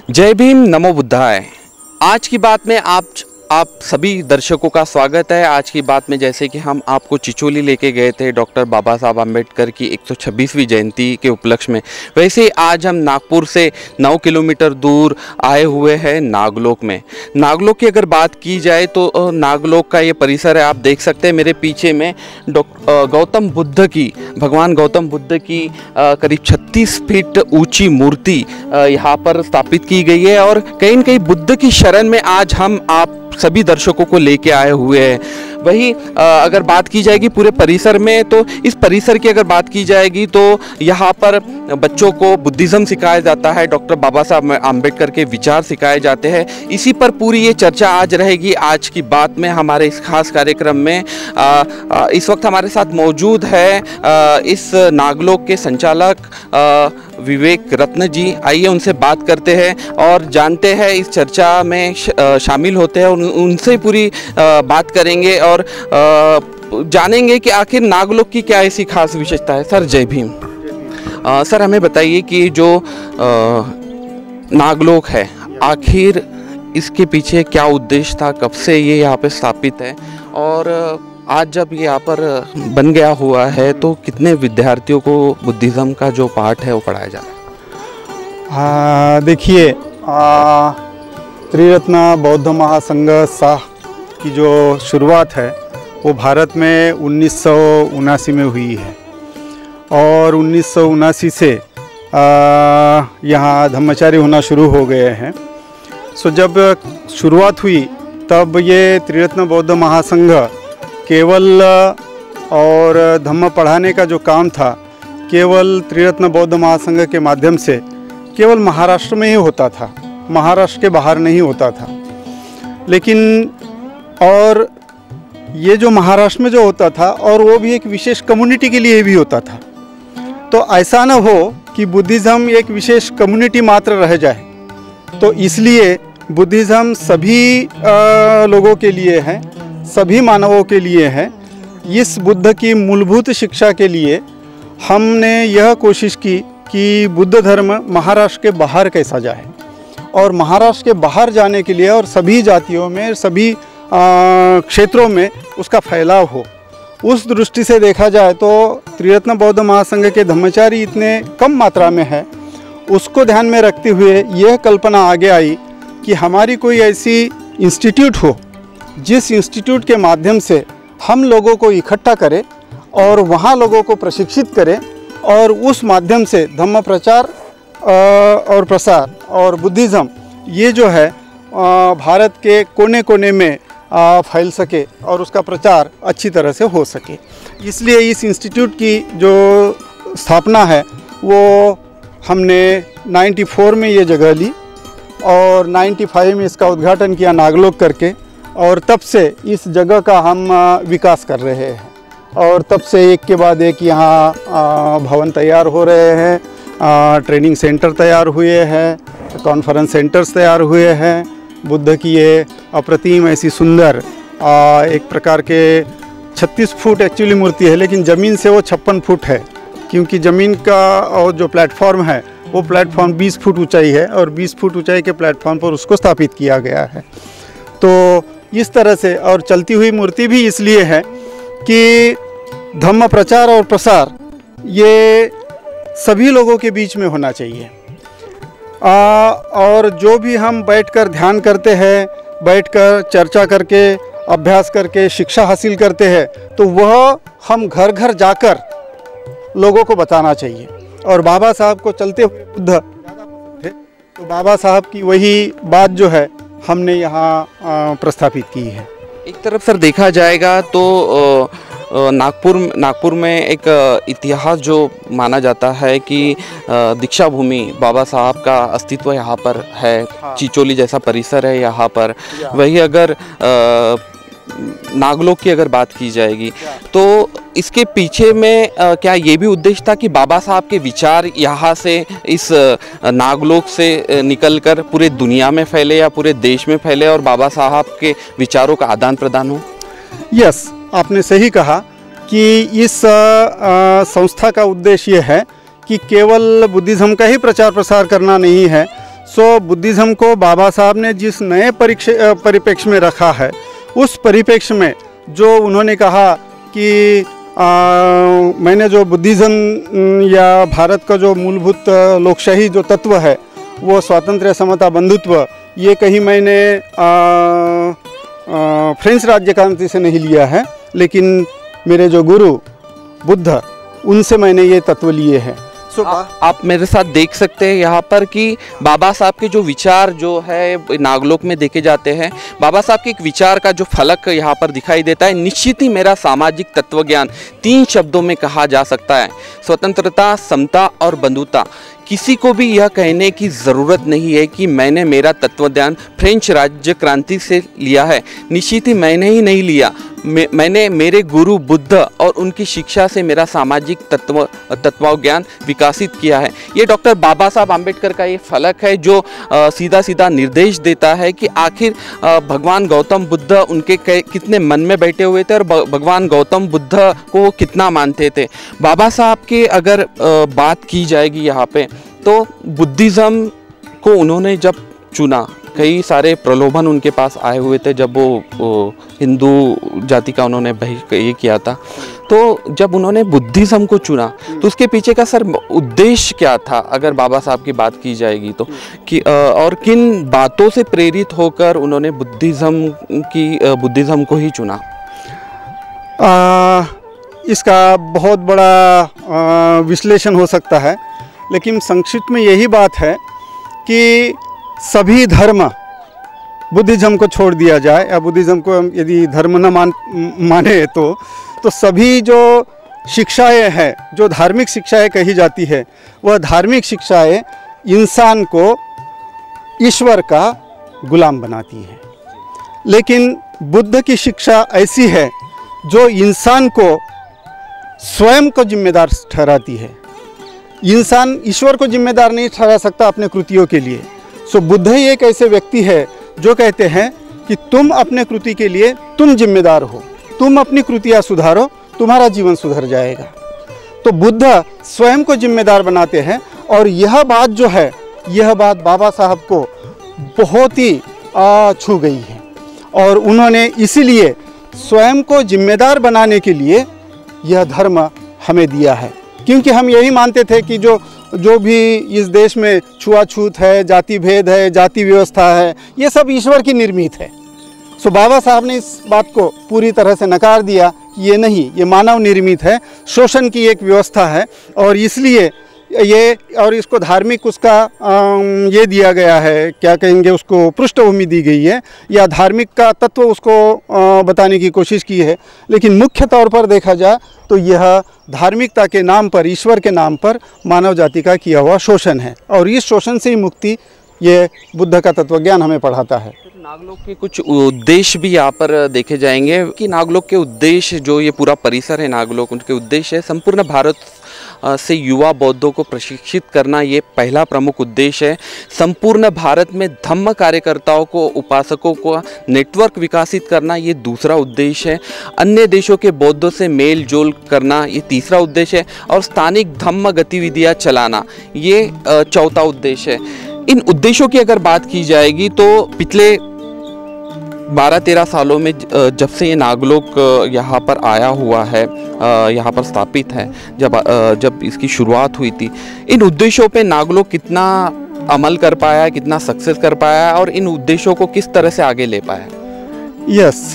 जय भीम, नमो बुद्धाय। आज की बात में आप सभी दर्शकों का स्वागत है। आज की बात में जैसे कि हम आपको चिचोली लेके गए थे डॉक्टर बाबा साहब आम्बेडकर की 126वीं जयंती के उपलक्ष्य में, वैसे ही आज हम नागपुर से 9 किलोमीटर दूर आए हुए हैं नागलोक में। नागलोक की अगर बात की जाए तो नागलोक का ये परिसर है, आप देख सकते हैं मेरे पीछे में भगवान गौतम बुद्ध की करीब 36 फीट ऊंची मूर्ति यहाँ पर स्थापित की गई है और कहीं न कहीं बुद्ध की शरण में आज हम आप सभी दर्शकों को लेके आए हुए हैं। वही अगर बात की जाएगी पूरे परिसर में, तो इस परिसर की अगर बात की जाएगी तो यहाँ पर बच्चों को बुद्धिज़्म सिखाया जाता है, डॉक्टर बाबा साहब आम्बेडकर के विचार सिखाए जाते हैं। इसी पर पूरी ये चर्चा आज रहेगी आज की बात में हमारे इस खास कार्यक्रम में। इस वक्त हमारे साथ मौजूद है इस नागलोक के संचालक विवेक रत्न जी। आइए उनसे बात करते हैं और जानते हैं, इस चर्चा में शामिल होते हैं, उनसे पूरी बात करेंगे और जानेंगे कि आखिर नागलोक की क्या ऐसी खास विशेषता है। सर जय भीम। सर हमें बताइए कि जो नागलोक है, आखिर इसके पीछे क्या उद्देश्य था, कब से ये यहाँ पे स्थापित है और आज जब ये यहाँ पर बन गया हुआ है तो कितने विद्यार्थियों को बुद्धिज़्म का जो पाठ है वो पढ़ाया जा रहा है? देखिए, त्रिरत्न बौद्ध महासंघ साह की जो शुरुआत है वो भारत में 1979 में हुई है और 1979 से यहाँ धम्माचार्य होना शुरू हो गए हैं। सो जब शुरुआत हुई तब ये त्रिरत्न बौद्ध महासंघ केवल और धम्म पढ़ाने का जो काम था केवल त्रिरत्न बौद्ध महासंघ के माध्यम से केवल महाराष्ट्र में ही होता था, महाराष्ट्र के बाहर नहीं होता था। लेकिन और ये जो महाराष्ट्र में जो होता था और वो भी एक विशेष कम्युनिटी के लिए भी होता था, तो ऐसा न हो कि बुद्धिज़्म एक विशेष कम्युनिटी मात्र रह जाए। तो इसलिए बुद्धिज़्म सभी लोगों के लिए है, सभी मानवों के लिए है। इस बुद्ध की मूलभूत शिक्षा के लिए हमने यह कोशिश की कि बुद्ध धर्म महाराष्ट्र के बाहर कैसा जाए और महाराष्ट्र के बाहर जाने के लिए और सभी जातियों में, सभी क्षेत्रों में उसका फैलाव हो। उस दृष्टि से देखा जाए तो त्रिरत्न बौद्ध महासंघ के धम्माचारी इतने कम मात्रा में है, उसको ध्यान में रखते हुए यह कल्पना आगे आई कि हमारी कोई ऐसी इंस्टीट्यूट हो जिस इंस्टीट्यूट के माध्यम से हम लोगों को इकट्ठा करें और वहाँ लोगों को प्रशिक्षित करें और उस माध्यम से धम्म प्रचार और प्रसार और बुद्धिज़्म ये जो है भारत के कोने कोने में फैल सके और उसका प्रचार अच्छी तरह से हो सके। इसलिए इस इंस्टीट्यूट की जो स्थापना है वो हमने 94 में ये जगह ली और 95 में इसका उद्घाटन किया नागलोक करके, और तब से इस जगह का हम विकास कर रहे हैं और तब से एक के बाद एक यहाँ भवन तैयार हो रहे हैं, ट्रेनिंग सेंटर तैयार हुए हैं, कॉन्फ्रेंस सेंटर्स तैयार हुए हैं। बुद्ध की ये अप्रतिम ऐसी सुंदर एक प्रकार के 36 फुट एक्चुअली मूर्ति है, लेकिन ज़मीन से वो 56 फुट है, क्योंकि ज़मीन का और जो प्लेटफॉर्म है वो प्लेटफॉर्म 20 फुट ऊंचाई है और 20 फुट ऊंचाई के प्लेटफॉर्म पर उसको स्थापित किया गया है। तो इस तरह से, और चलती हुई मूर्ति भी इसलिए है कि धम्म प्रचार और प्रसार ये सभी लोगों के बीच में होना चाहिए। और जो भी हम बैठकर ध्यान करते हैं, बैठकर चर्चा करके, अभ्यास करके शिक्षा हासिल करते हैं, तो वह हम घर घर जाकर लोगों को बताना चाहिए। और बाबा साहब को चलते हुए बुद्ध थे, तो बाबा साहब की वही बात जो है हमने यहाँ प्रस्थापित की है। एक तरफ सर देखा जाएगा तो नागपुर में एक इतिहास जो माना जाता है कि दीक्षा भूमि बाबा साहब का अस्तित्व यहाँ पर है, चिचोली जैसा परिसर है यहाँ पर। वही अगर नागलोक की अगर बात की जाएगी तो इसके पीछे में क्या ये भी उद्देश्य था कि बाबा साहब के विचार यहाँ से इस नागलोक से निकलकर पूरे दुनिया में फैले या पूरे देश में फैले और बाबा साहब के विचारों का आदान प्रदान हो? यस, आपने सही कहा कि इस संस्था का उद्देश्य ये है कि केवल बुद्धिज़्म का ही प्रचार प्रसार करना नहीं है, सो बुद्धिज़्म को बाबा साहब ने जिस नए परिप्रेक्ष्य में रखा है, उस परिप्रेक्ष्य में जो उन्होंने कहा कि मैंने जो बुद्धिज़्म या भारत का जो मूलभूत लोकशाही जो तत्व है, वो स्वातंत्र्य, समता, बंधुत्व, ये कहीं मैंने फ्रेंच राज्य क्रांति से नहीं लिया है, लेकिन मेरे जो गुरु बुद्ध, उनसे मैंने ये तत्व लिए हैं। आप मेरे साथ देख सकते हैं यहाँ पर कि बाबा साहब के जो विचार जो है नागलोक में देखे जाते हैं। बाबा साहब के एक विचार का जो फलक यहाँ पर दिखाई देता है, निश्चित ही मेरा सामाजिक तत्वज्ञान 3 शब्दों में कहा जा सकता है, स्वतंत्रता, समता और बंधुता। किसी को भी यह कहने की ज़रूरत नहीं है कि मैंने मेरा तत्वज्ञान फ्रेंच राज्य क्रांति से लिया है। निश्चित ही मैंने ही नहीं लिया, मैंने मेरे गुरु बुद्ध और उनकी शिक्षा से मेरा सामाजिक तत्वज्ञान विकसित किया है। ये डॉक्टर बाबा साहब आम्बेडकर का ये फलक है जो सीधा सीधा निर्देश देता है कि आखिर भगवान गौतम बुद्ध उनके कितने मन में बैठे हुए थे और भगवान गौतम बुद्ध को वो कितना मानते थे। बाबा साहब के अगर बात की जाएगी यहाँ पे, तो बुद्धिज़्म को उन्होंने जब चुना, कई सारे प्रलोभन उनके पास आए हुए थे जब वो हिंदू जाति का उन्होंने ये किया था। तो जब उन्होंने बुद्धिज़्म को चुना तो उसके पीछे का सर उद्देश्य क्या था, अगर बाबा साहब की बात की जाएगी तो, कि और किन बातों से प्रेरित होकर उन्होंने बुद्धिज़्म को ही चुना? इसका बहुत बड़ा विश्लेषण हो सकता है, लेकिन संक्षिप्त में यही बात है कि सभी धर्म बुद्धिज़्म को छोड़ दिया जाए, या बुद्धिज़्म को यदि धर्म न माने तो सभी जो शिक्षाएं हैं, जो धार्मिक शिक्षाएं कही जाती है, वह धार्मिक शिक्षाएं इंसान को ईश्वर का गुलाम बनाती है। लेकिन बुद्ध की शिक्षा ऐसी है जो इंसान को स्वयं को जिम्मेदार ठहराती है। इंसान ईश्वर को जिम्मेदार नहीं ठहरा सकता अपने कृतियों के लिए। सो बुद्ध ही एक ऐसे व्यक्ति है जो कहते हैं कि तुम अपने कृति के लिए तुम जिम्मेदार हो, तुम अपनी कृतियाँ सुधारो, तुम्हारा जीवन सुधर जाएगा। तो बुद्ध स्वयं को जिम्मेदार बनाते हैं, और यह बात जो है, यह बात बाबा साहब को बहुत ही छू गई है, और उन्होंने इसीलिए स्वयं को जिम्मेदार बनाने के लिए यह धर्म हमें दिया है। क्योंकि हम यही मानते थे कि जो भी इस देश में छुआछूत है, जाति भेद है, जाति व्यवस्था है, ये सब ईश्वर की निर्मित है। सो बाबा साहब ने इस बात को पूरी तरह से नकार दिया कि ये नहीं, ये मानव निर्मित है, शोषण की एक व्यवस्था है, और इसलिए ये, और इसको धार्मिक उसका ये दिया गया है, क्या कहेंगे उसको, पृष्ठभूमि दी गई है, या धार्मिक का तत्व उसको बताने की कोशिश की है। लेकिन मुख्य तौर पर देखा जाए तो यह धार्मिकता के नाम पर, ईश्वर के नाम पर मानव जाति का किया हुआ शोषण है, और इस शोषण से ही मुक्ति ये बुद्ध का तत्वज्ञान हमें पढ़ाता है। नागलोक के कुछ उद्देश्य भी यहाँ पर देखे जाएंगे कि नागलोक के उद्देश्य, जो ये पूरा परिसर है नागलोक, उनके उद्देश्य है संपूर्ण भारत से युवा बौद्धों को प्रशिक्षित करना, ये पहला प्रमुख उद्देश्य है। संपूर्ण भारत में धम्म कार्यकर्ताओं को, उपासकों को नेटवर्क विकसित करना, ये दूसरा उद्देश्य है। अन्य देशों के बौद्धों से मेल जोल करना, ये तीसरा उद्देश्य है। और स्थानिक धम्म गतिविधियाँ चलाना, ये चौथा उद्देश्य है। इन उद्देश्यों की अगर बात की जाएगी तो पिछले 12-13 सालों में जब से ये नागलोक यहाँ पर आया हुआ है, यहाँ पर स्थापित है, जब इसकी शुरुआत हुई थी, इन उद्देश्यों पे नागलोक कितना अमल कर पाया है, कितना सक्सेस कर पाया है, और इन उद्देश्यों को किस तरह से आगे ले पाया? यस,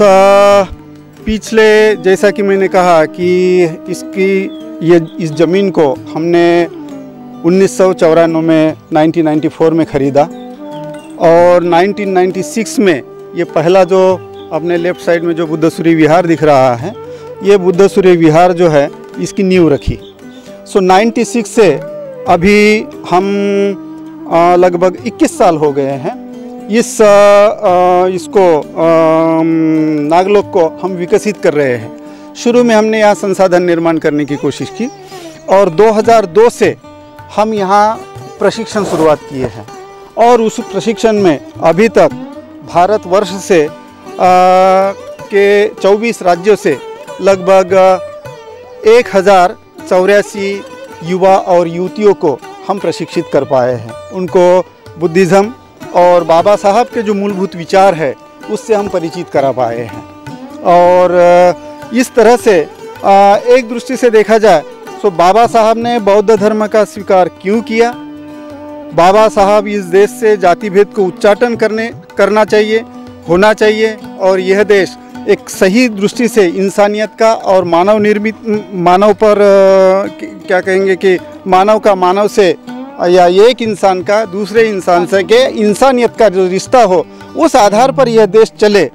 पिछले, जैसा कि मैंने कहा कि इस ज़मीन को हमने 1994 में 1994 में ख़रीदा, और 1996 में ये पहला जो अपने लेफ़्ट साइड में जो बुद्ध सूर्य विहार दिख रहा है, ये बुद्ध सूर्य विहार जो है इसकी नींव रखी। सो 96 से अभी हम लगभग 21 साल हो गए हैं इसको नागलोक को हम विकसित कर रहे हैं। शुरू में हमने यहाँ संसाधन निर्माण करने की कोशिश की, और 2002 से हम यहाँ प्रशिक्षण शुरुआत किए हैं, और उस प्रशिक्षण में अभी तक भारतवर्ष से के 24 राज्यों से लगभग 1084 युवा और युवतियों को हम प्रशिक्षित कर पाए हैं। उनको बुद्धिज़्म और बाबा साहब के जो मूलभूत विचार है उससे हम परिचित करा पाए हैं। और इस तरह से एक दृष्टि से देखा जाए तो बाबा साहब ने बौद्ध धर्म का स्वीकार क्यों किया, बाबा साहब इस देश से जाति भेद को उच्चाटन करना चाहिए, होना चाहिए, और यह देश एक सही दृष्टि से इंसानियत का और मानव निर्मित, मानव पर क्या कहेंगे कि मानव का मानव से या एक इंसान का दूसरे इंसान से के इंसानियत का जो रिश्ता हो उस आधार पर यह देश चले,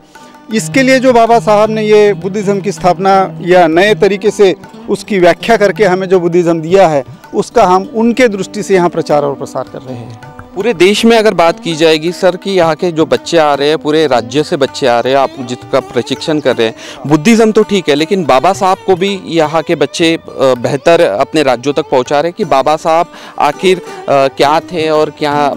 इसके लिए जो बाबा साहब ने ये बुद्धिज़्म की स्थापना या नए तरीके से उसकी व्याख्या करके हमें जो बुद्धिज़्म दिया है उसका हम उनके दृष्टि से यहाँ प्रचार और प्रसार कर रहे हैं। पूरे देश में अगर बात की जाएगी सर कि यहाँ के जो बच्चे आ रहे हैं, पूरे राज्य से बच्चे आ रहे हैं, आप जिसका प्रशिक्षण कर रहे हैं, बुद्धिज़्म तो ठीक है लेकिन बाबा साहब को भी यहाँ के बच्चे बेहतर अपने राज्यों तक पहुँचा रहे हैं कि बाबा साहब आखिर क्या थे और क्या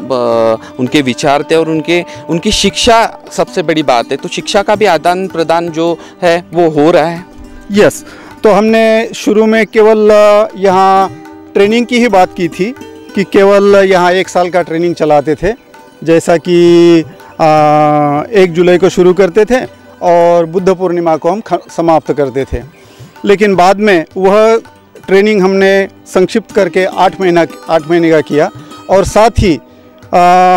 उनके विचार थे, और उनकी शिक्षा सबसे बड़ी बात है। तो शिक्षा का भी आदान प्रदान जो है वो हो रहा है। यस, तो हमने शुरू में केवल यहाँ ट्रेनिंग की ही बात की थी कि केवल यहाँ 1 साल का ट्रेनिंग चलाते थे, जैसा कि 1 जुलाई को शुरू करते थे और बुद्ध पूर्णिमा को हम समाप्त करते थे। लेकिन बाद में वह ट्रेनिंग हमने संक्षिप्त करके 8 महीने का किया, और साथ ही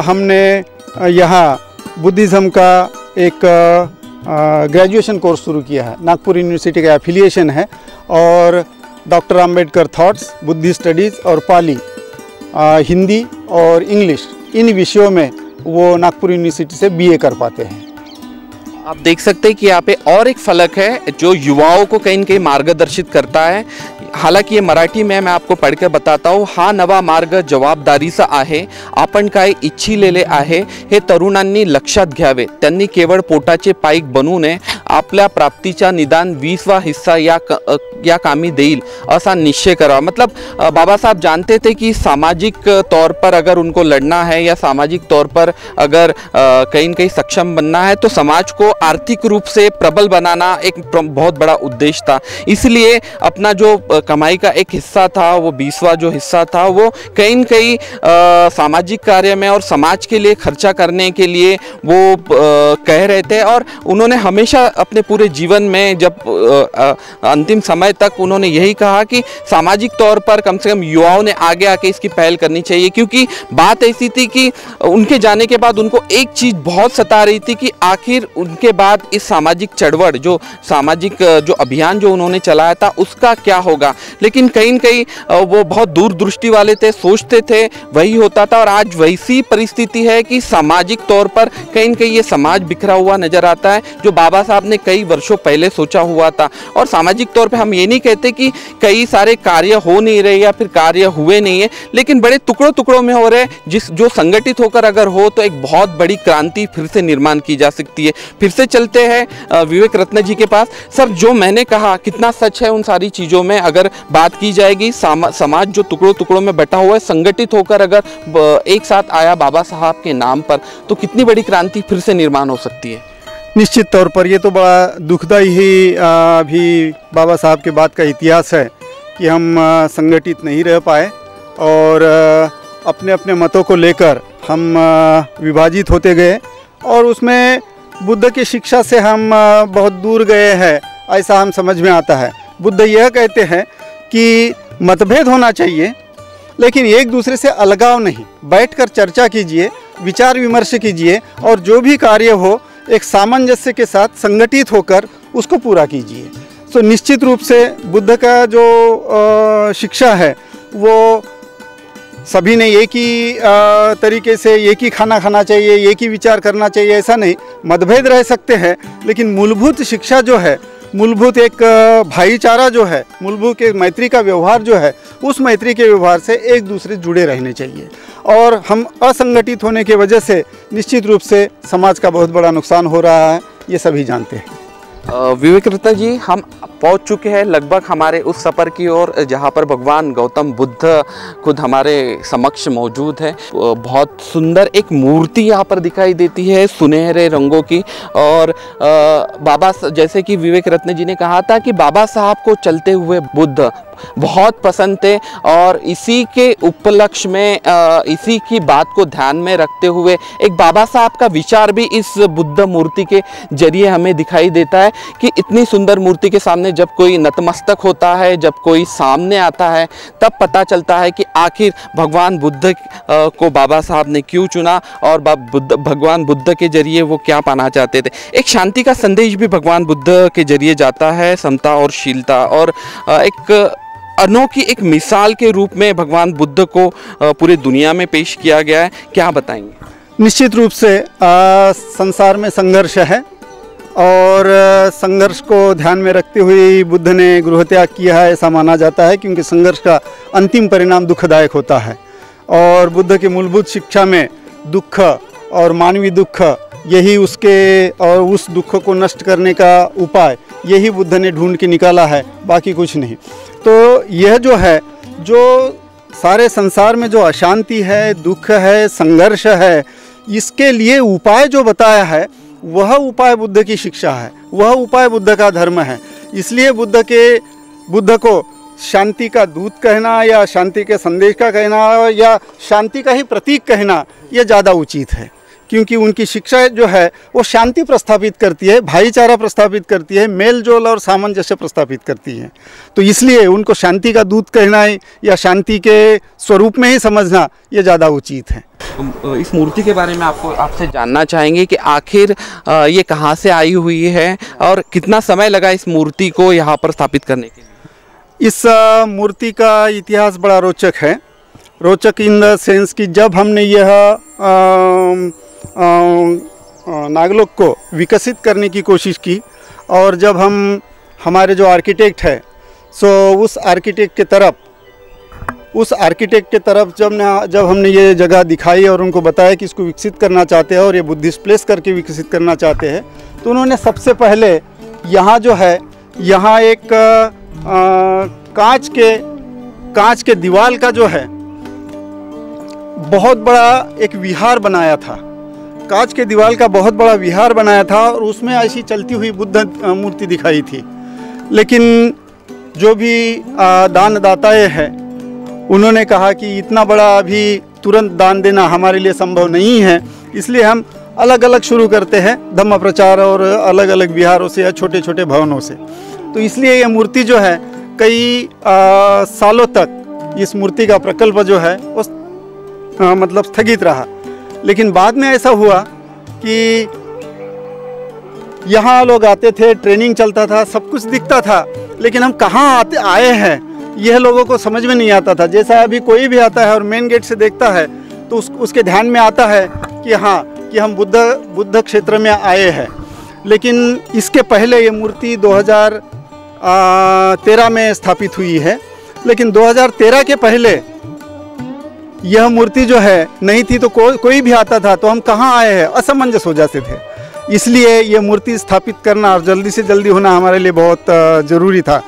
हमने यहाँ बुद्धिज़्म का एक ग्रेजुएशन कोर्स शुरू किया है। नागपुर यूनिवर्सिटी का एफिलिएशन है, और डॉक्टर अंबेडकर थॉट्स, बुद्धि स्टडीज़ और पाली, हिंदी और इंग्लिश, इन विषयों में वो नागपुर यूनिवर्सिटी से बीए कर पाते हैं। आप देख सकते हैं कि यहाँ पे और एक फलक है जो युवाओं को कहीं न कहीं मार्गदर्शित करता है। हालांकि ये मराठी में मैं आपको पढ़ के बताता हूँ। हा नवा मार्ग जबाबदारीचा आहे, आपण काय इच्छिलेले आहे हे तरुणांनी लक्षात घ्यावे, त्यांनी केवळ पोटाचे पाईक बनू नये, आपल्या प्राप्तीचा निदान 20वां हिस्सा या कामी देईल ऐसा निश्चय करा। मतलब बाबा साहब जानते थे कि सामाजिक तौर पर अगर उनको लड़ना है या सामाजिक तौर पर अगर कहीं न कहीं सक्षम बनना है तो समाज को आर्थिक रूप से प्रबल बनाना एक बहुत बड़ा उद्देश्य था। इसलिए अपना जो कमाई का एक हिस्सा था, वो 20वां जो हिस्सा था, वो कहीं न कहीं सामाजिक कार्य में और समाज के लिए खर्चा करने के लिए वो कह रहे थे। और उन्होंने हमेशा अपने पूरे जीवन में जब अंतिम समय तक उन्होंने यही कहा कि सामाजिक तौर पर कम से कम युवाओं ने आगे आके इसकी पहल करनी चाहिए, क्योंकि बात ऐसी थी कि उनके जाने के बाद उनको एक चीज़ बहुत सता रही थी कि आखिर उनके बाद इस सामाजिक चढ़वड़, जो सामाजिक जो अभियान जो उन्होंने चलाया था, उसका क्या होगा। लेकिन कहीं न कहीं वो बहुत दूरदृष्टि वाले थे, सोचते थे वही होता था। और आज वैसी परिस्थिति है कि सामाजिक तौर पर कहीं न कहीं ये समाज बिखरा हुआ नज़र आता है, जो बाबा साहब ने कई वर्षों पहले सोचा हुआ था। और सामाजिक तौर पे हम ये नहीं कहते कि कई सारे कार्य हो नहीं रहे या फिर कार्य हुए नहीं है, लेकिन बड़े टुकड़ों में हो रहे, जो संगठित होकर अगर हो तो एक बहुत बड़ी क्रांति फिर से निर्माण की जा सकती है। फिर से चलते हैं विवेक रत्न जी के पास। सर, जो मैंने कहा कितना सच है उन सारी चीज़ों में? अगर बात की जाएगी समाज जो टुकड़ों में बटा हुआ है, संगठित होकर अगर एक साथ आया बाबा साहब के नाम पर, तो कितनी बड़ी क्रांति फिर से निर्माण हो सकती है? निश्चित तौर पर ये तो बड़ा दुखदाई ही भी बाबा साहब के बाद का इतिहास है कि हम संगठित नहीं रह पाए और अपने अपने मतों को लेकर हम विभाजित होते गए, और उसमें बुद्ध की शिक्षा से हम बहुत दूर गए हैं, ऐसा हम समझ में आता है। बुद्ध यह कहते हैं कि मतभेद होना चाहिए लेकिन एक दूसरे से अलगाव नहीं, बैठकर चर्चा कीजिए, विचार विमर्श कीजिए, और जो भी कार्य हो एक सामंजस्य के साथ संगठित होकर उसको पूरा कीजिए। तो निश्चित रूप से बुद्ध का जो शिक्षा है वो सभी ने एक ही तरीके से एक ही खाना खाना चाहिए, एक ही विचार करना चाहिए, ऐसा नहीं। मतभेद रह सकते हैं लेकिन मूलभूत शिक्षा जो है, मूलभूत एक भाईचारा जो है, मूलभूत एक मैत्री का व्यवहार जो है, उस मैत्री के व्यवहार से एक दूसरे जुड़े रहने चाहिए। और हम असंगठित होने की वजह से निश्चित रूप से समाज का बहुत बड़ा नुकसान हो रहा है, ये सभी जानते हैं। विवेक रत्न जी, हम पहुंच चुके हैं लगभग हमारे उस सफ़र की ओर जहां पर भगवान गौतम बुद्ध खुद हमारे समक्ष मौजूद है। बहुत सुंदर एक मूर्ति यहाँ पर दिखाई देती है सुनहरे रंगों की। और बाबा, जैसे कि विवेक रत्न जी ने कहा था कि बाबा साहब को चलते हुए बुद्ध बहुत पसंद थे, और इसी के उपलक्ष्य में इसी की बात को ध्यान में रखते हुए एक बाबा साहब का विचार भी इस बुद्ध मूर्ति के जरिए हमें दिखाई देता है कि इतनी सुंदर मूर्ति के सामने जब कोई नतमस्तक होता है, जब कोई सामने आता है, तब पता चलता है कि आखिर भगवान बुद्ध को बाबा साहब ने क्यों चुना और भगवान बुद्ध के जरिए वो क्या पाना चाहते थे। एक शांति का संदेश भी भगवान बुद्ध के जरिए जाता है, समता और शीलता, और एक अनोखी एक मिसाल के रूप में भगवान बुद्ध को पूरी दुनिया में पेश किया गया है। क्या बताएंगे? निश्चित रूप से संसार में संघर्ष है, और संघर्ष को ध्यान में रखते हुए बुद्ध ने गृह त्याग किया है, ऐसा माना जाता है, क्योंकि संघर्ष का अंतिम परिणाम दुखदायक होता है। और बुद्ध की मूलभूत शिक्षा में दुख और मानवीय दुख यही उसके, और उस दुख को नष्ट करने का उपाय यही बुद्ध ने ढूंढ के निकाला है, बाकी कुछ नहीं। तो यह जो है, जो सारे संसार में जो अशांति है, दुख है, संघर्ष है, इसके लिए उपाय जो बताया है वह उपाय बुद्ध की शिक्षा है, वह उपाय बुद्ध का धर्म है। इसलिए बुद्ध को शांति का दूत कहना या शांति के संदेश का कहना या शांति का ही प्रतीक कहना यह ज़्यादा उचित है, क्योंकि उनकी शिक्षा जो है वो शांति प्रस्थापित करती है, भाईचारा प्रस्थापित करती है, मेल जोल और सामंजस्य प्रस्थापित करती है। तो इसलिए उनको शांति का दूत कहना या शांति के स्वरूप में ही समझना ये ज़्यादा उचित है। इस मूर्ति के बारे में आपसे जानना चाहेंगे कि आखिर ये कहाँ से आई हुई है और कितना समय लगा इस मूर्ति को यहाँ पर स्थापित करने के लिए? इस मूर्ति का इतिहास बड़ा रोचक है। रोचक इन द सेंस कि जब हमने यह नागलोक को विकसित करने की कोशिश की, और जब हमारे जो आर्किटेक्ट है उस आर्किटेक्ट के तरफ जब हमने ये जगह दिखाई और उनको बताया कि इसको विकसित करना चाहते हैं और ये बुद्धिस्ट प्लेस करके विकसित करना चाहते हैं, तो उन्होंने सबसे पहले यहाँ जो है, यहाँ एक कांच के दीवार का जो है बहुत बड़ा एक विहार बनाया था। कांच के दीवार का बहुत बड़ा विहार बनाया था, और उसमें ऐसी चलती हुई बुद्ध मूर्ति दिखाई थी। लेकिन जो भी दानदाताएँ हैं उन्होंने कहा कि इतना बड़ा अभी तुरंत दान देना हमारे लिए संभव नहीं है, इसलिए हम अलग अलग शुरू करते हैं धम्म प्रचार और अलग अलग विहारों से या छोटे छोटे भवनों से। तो इसलिए ये मूर्ति जो है कई सालों तक इस मूर्ति का प्रकल्प जो है वो मतलब स्थगित रहा। लेकिन बाद में ऐसा हुआ कि यहाँ लोग आते थे, ट्रेनिंग चलता था, सब कुछ दिखता था, लेकिन हम कहाँ आए हैं यह लोगों को समझ में नहीं आता था। जैसा अभी कोई भी आता है और मेन गेट से देखता है तो उसके ध्यान में आता है कि हाँ, कि हम बुद्ध क्षेत्र में आए हैं। लेकिन इसके पहले ये मूर्ति 2013 में स्थापित हुई है, लेकिन 2013 के पहले यह मूर्ति जो है नहीं थी, तो कोई भी आता था तो हम कहाँ आए हैं असमंजस हो जाते थे। इसलिए ये मूर्ति स्थापित करना और जल्दी से जल्दी होना हमारे लिए बहुत ज़रूरी था।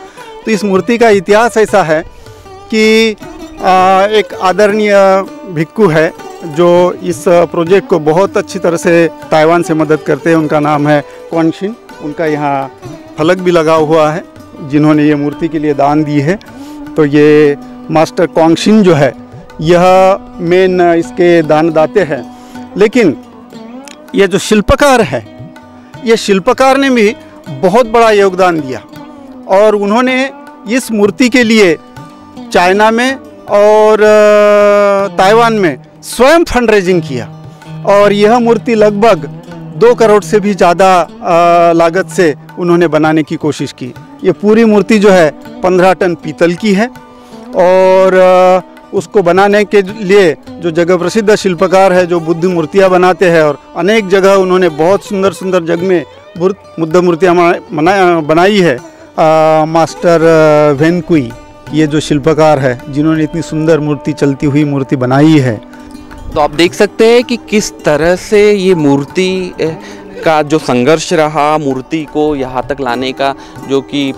तो इस मूर्ति का इतिहास ऐसा है कि एक आदरणीय भिक्खु है जो इस प्रोजेक्ट को बहुत अच्छी तरह से ताइवान से मदद करते हैं। उनका नाम है क्वांगशिन। उनका यहाँ फलक भी लगा हुआ है जिन्होंने ये मूर्ति के लिए दान दी है। तो ये मास्टर क्वांगशिन जो है यह मेन इसके दानदाते हैं। लेकिन ये जो शिल्पकार है, ये शिल्पकार ने भी बहुत बड़ा योगदान दिया, और उन्होंने इस मूर्ति के लिए चाइना में और ताइवान में स्वयं फंड रेजिंग किया, और यह मूर्ति लगभग 2 करोड़ से भी ज़्यादा लागत से उन्होंने बनाने की कोशिश की। ये पूरी मूर्ति जो है 15 टन पीतल की है, और उसको बनाने के लिए जो जगह प्रसिद्ध शिल्पकार है जो बुद्ध मूर्तियाँ बनाते हैं, और अनेक जगह उन्होंने बहुत सुंदर सुंदर जगह में बुद्ध मूर्तियाँ बनाई है। मास्टर वेनकुई, ये जो शिल्पकार है जिन्होंने इतनी सुंदर मूर्ति, चलती हुई मूर्ति बनाई है। तो आप देख सकते हैं कि किस तरह से ये मूर्ति का जो संघर्ष रहा मूर्ति को यहाँ तक लाने का, जो कि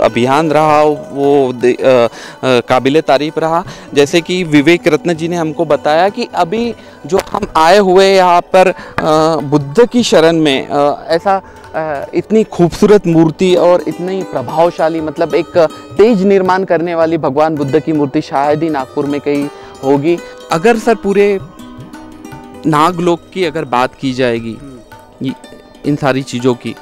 अभियान रहा, वो काबिले तारीफ रहा। जैसे कि विवेक रत्न जी ने हमको बताया कि अभी जो हम आए हुए यहाँ पर बुद्ध की शरण में, ऐसा इतनी खूबसूरत मूर्ति और इतनी प्रभावशाली, मतलब एक तेज निर्माण करने वाली भगवान बुद्ध की मूर्ति शायद ही नागपुर में कहीं होगी। अगर सर पूरे नागलोक की अगर बात की जाएगी इन सारी चीज़ों की,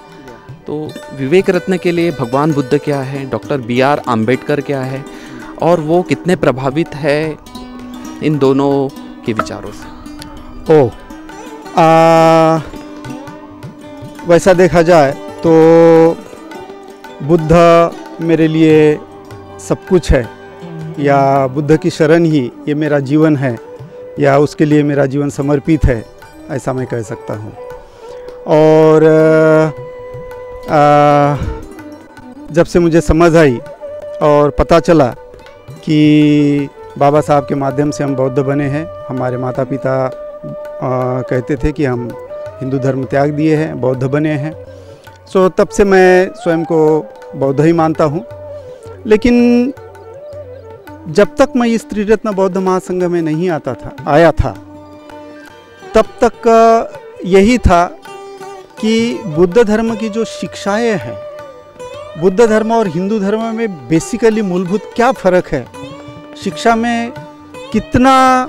तो विवेक रत्न के लिए भगवान बुद्ध क्या है, डॉक्टर BR आम्बेडकर क्या है, और वो कितने प्रभावित है इन दोनों के विचारों से? वैसा देखा जाए तो बुद्ध मेरे लिए सब कुछ है, या बुद्ध की शरण ही ये मेरा जीवन है, या उसके लिए मेरा जीवन समर्पित है, ऐसा मैं कह सकता हूँ। और जब से मुझे समझ आई और पता चला कि बाबा साहब के माध्यम से हम बौद्ध बने हैं, हमारे माता पिता कहते थे कि हम हिंदू धर्म त्याग दिए हैं, बौद्ध बने हैं, सो तब से मैं स्वयं को बौद्ध ही मानता हूँ। लेकिन जब तक मैं इस त्रिरत्न बौद्ध महासंघ में नहीं आया था, तब तक यही था कि बुद्ध धर्म की जो शिक्षाएं हैं, बुद्ध धर्म और हिंदू धर्म में बेसिकली मूलभूत क्या फ़र्क है, शिक्षा में कितना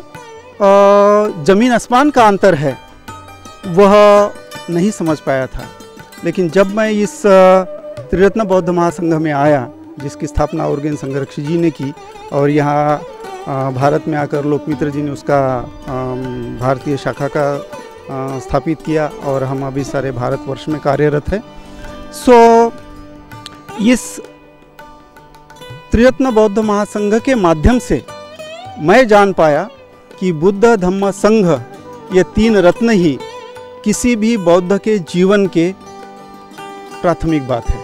ज़मीन आसमान का अंतर है, वह नहीं समझ पाया था। लेकिन जब मैं इस त्रिरत्न बौद्ध महासंघ में आया, जिसकी स्थापना ओरगेन संघरक्षी जी ने की, और यहाँ भारत में आकर लोकमित्र जी ने उसका भारतीय शाखा का स्थापित किया, और हम अभी सारे भारतवर्ष में कार्यरत हैं। सो इस त्रिरत्न बौद्ध महासंघ के माध्यम से मैं जान पाया कि बुद्ध धम्म संघ, ये तीन रत्न ही किसी भी बौद्ध के जीवन के प्राथमिक बात है,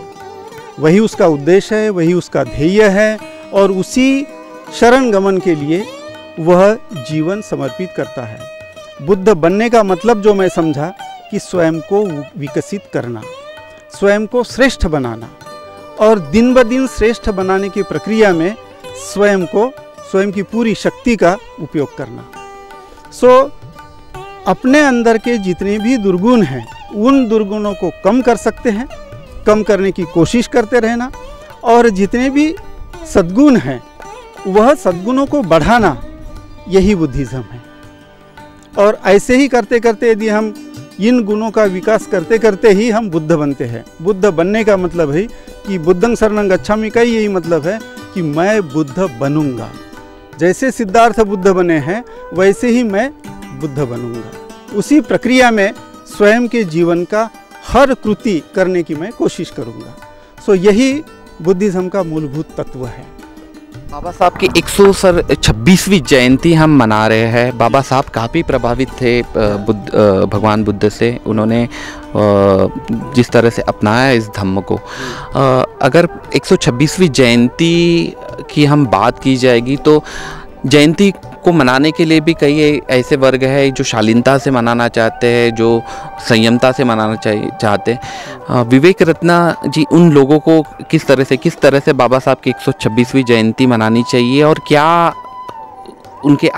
वही उसका उद्देश्य है, वही उसका ध्येय है, और उसी शरण गमन के लिए वह जीवन समर्पित करता है। बुद्ध बनने का मतलब जो मैं समझा कि स्वयं को विकसित करना, स्वयं को श्रेष्ठ बनाना, और दिन ब दिन श्रेष्ठ बनाने की प्रक्रिया में स्वयं की पूरी शक्ति का उपयोग करना। सो अपने अंदर के जितने भी दुर्गुण हैं, उन दुर्गुणों को कम कर सकते हैं, कम करने की कोशिश करते रहना, और जितने भी सद्गुण हैं वह सद्गुणों को बढ़ाना, यही बुद्धिज़्म है। और ऐसे ही करते करते यदि हम इन गुणों का विकास करते करते ही हम बुद्ध बनते हैं। बुद्ध बनने का मतलब है कि बुद्धं शरणं गच्छामि का यही मतलब है कि मैं बुद्ध बनूंगा। जैसे सिद्धार्थ बुद्ध बने हैं वैसे ही मैं बुद्ध बनूंगा। उसी प्रक्रिया में स्वयं के जीवन का हर कृति करने की मैं कोशिश करूंगा। सो यही बुद्धिज़्म का मूलभूत तत्व है। बाबा साहब की 126वीं जयंती हम मना रहे हैं। बाबा साहब काफ़ी प्रभावित थे भगवान बुद्ध से। उन्होंने जिस तरह से अपनाया इस धम्म को, अगर 126वीं जयंती की हम बात की जाएगी तो जयंती को मनाने के लिए भी कई ऐसे वर्ग हैं जो शालीनता से मनाना चाहते हैं, जो संयमता से मनाना चाहते हैं। विवेक रत्न जी उन लोगों को किस तरह से बाबा साहब की 126वीं जयंती मनानी चाहिए, और क्या उनके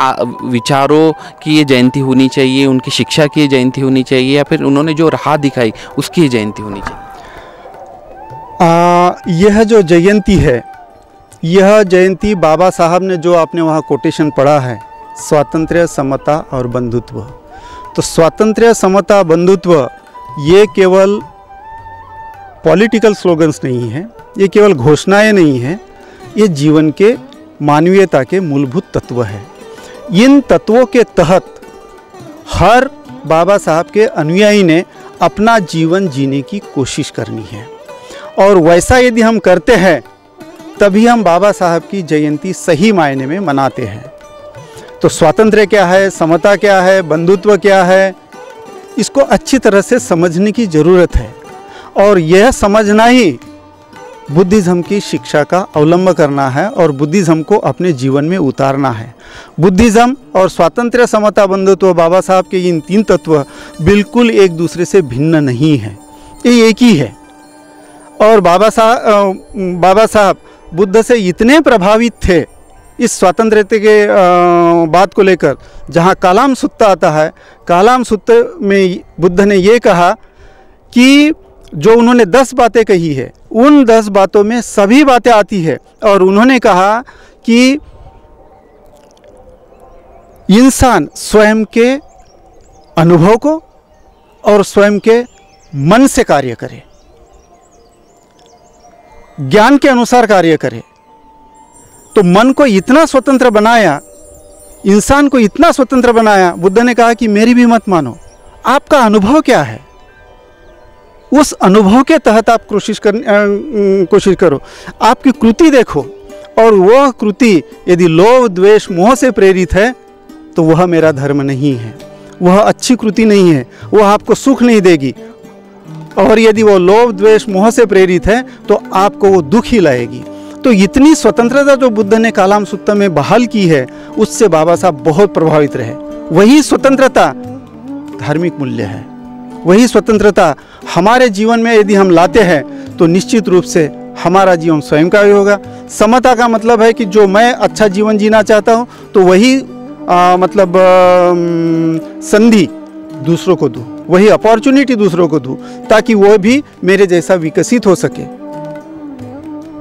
विचारों की ये जयंती होनी चाहिए, उनकी शिक्षा की ये जयंती होनी चाहिए, या फिर उन्होंने जो राह दिखाई उसकी ये जयंती होनी चाहिए? यह जो जयंती है, यह जयंती बाबा साहब ने जो आपने वहाँ कोटेशन पढ़ा है, स्वातंत्र्य, समता और बंधुत्व, तो स्वातंत्र्य, समता, बंधुत्व ये केवल पॉलिटिकल स्लोगन्स नहीं हैं, ये केवल घोषणाएं नहीं हैं, ये जीवन के मानवीयता के मूलभूत तत्व है। इन तत्वों के तहत हर बाबा साहब के अनुयायी ने अपना जीवन जीने की कोशिश करनी है, और वैसा यदि हम करते हैं तभी हम बाबा साहब की जयंती सही मायने में मनाते हैं। तो स्वातंत्र्य क्या है, समता क्या है, बंधुत्व क्या है, इसको अच्छी तरह से समझने की ज़रूरत है। और यह समझना ही बुद्धिज़्म की शिक्षा का अवलंब करना है और बुद्धिज़्म को अपने जीवन में उतारना है। बुद्धिज़्म और स्वातंत्र्य, समता, बंधुत्व, बाबा साहब के इन 3 तत्व बिल्कुल एक दूसरे से भिन्न नहीं है, ये एक ही है। और बाबा साहब बुद्ध से इतने प्रभावित थे इस स्वातंत्र्य के बात को लेकर, जहाँ कालाम सुत्ता आता है, कालाम सुत्ते में बुद्ध ने ये कहा कि जो उन्होंने 10 बातें कही है, उन 10 बातों में सभी बातें आती है। और उन्होंने कहा कि इंसान स्वयं के अनुभव को और स्वयं के मन से कार्य करे, ज्ञान के अनुसार कार्य करे। तो मन को इतना स्वतंत्र बनाया, इंसान को इतना स्वतंत्र बनाया, बुद्ध ने कहा कि मेरी भी मत मानो, आपका अनुभव क्या है, उस अनुभव के तहत आप कोशिश करो, आपकी कृति देखो, और वह कृति यदि लोभ, द्वेष, मोह से प्रेरित है तो वह मेरा धर्म नहीं है, वह अच्छी कृति नहीं है, वह आपको सुख नहीं देगी। और यदि वो लोभ, द्वेष, मोह से प्रेरित है तो आपको वो दुख ही लाएगी। तो इतनी स्वतंत्रता जो बुद्ध ने कालाम सुत्ता में बहाल की है, उससे बाबा साहब बहुत प्रभावित रहे। वही स्वतंत्रता धार्मिक मूल्य है, वही स्वतंत्रता हमारे जीवन में यदि हम लाते हैं तो निश्चित रूप से हमारा जीवन स्वयं का ही होगा। समता का मतलब है कि जो मैं अच्छा जीवन जीना चाहता हूँ तो वही संधि दूसरों को दूँ, वही अपॉर्चुनिटी दूसरों को दूँ, ताकि वो भी मेरे जैसा विकसित हो सके।